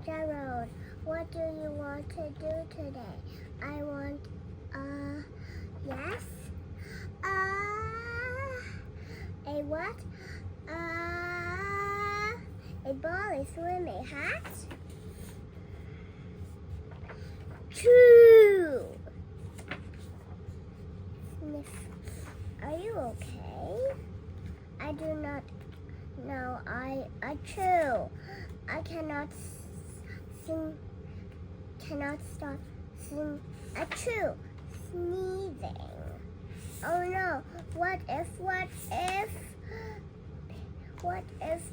Gerald, what do you want to do today? I want, yes? A what? A ball, a swim, a hat? True! Sniff. Are you okay? I do not know. True. I cannot stop true. Sneezing. Oh no, what if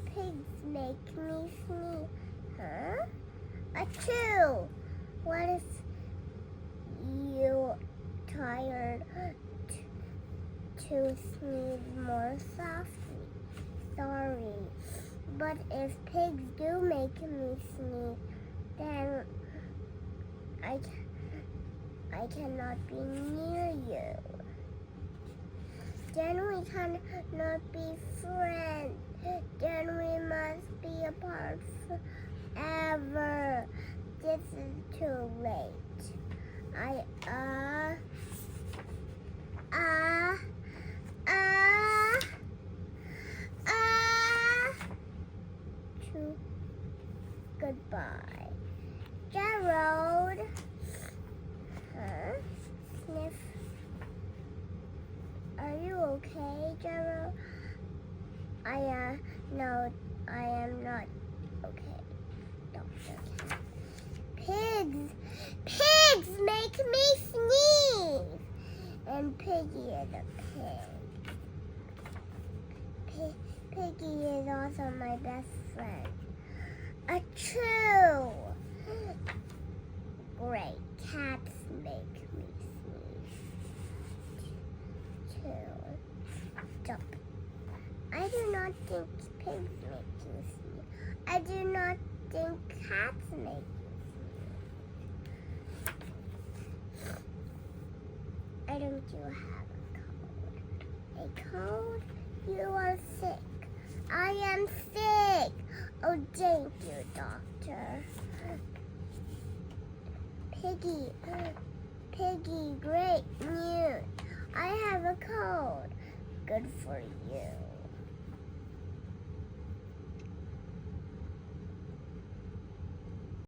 pigs make me sneeze? Huh? Achoo! What if you tired to sneeze more softly? Sorry. But if pigs do make me sneeze, then I cannot be near you. Then we cannot be friends. Then we must be apart forever. This is too late. Goodbye. Gerald. Huh? Sniff. Are you okay, Gerald? No, I am not okay, Dr. Cat. Pigs make me sneeze. And Piggy is a pig. Piggy is also my best friend. Achoo! Great. Cats make me sneeze. Too. Stop. I do not think pigs make me sneeze. I do not think cats make me sneeze. I don't you have a cold? You are sick. I am sick. Oh, thank you, doctor. Piggy, great news. I have a cold. Good for you.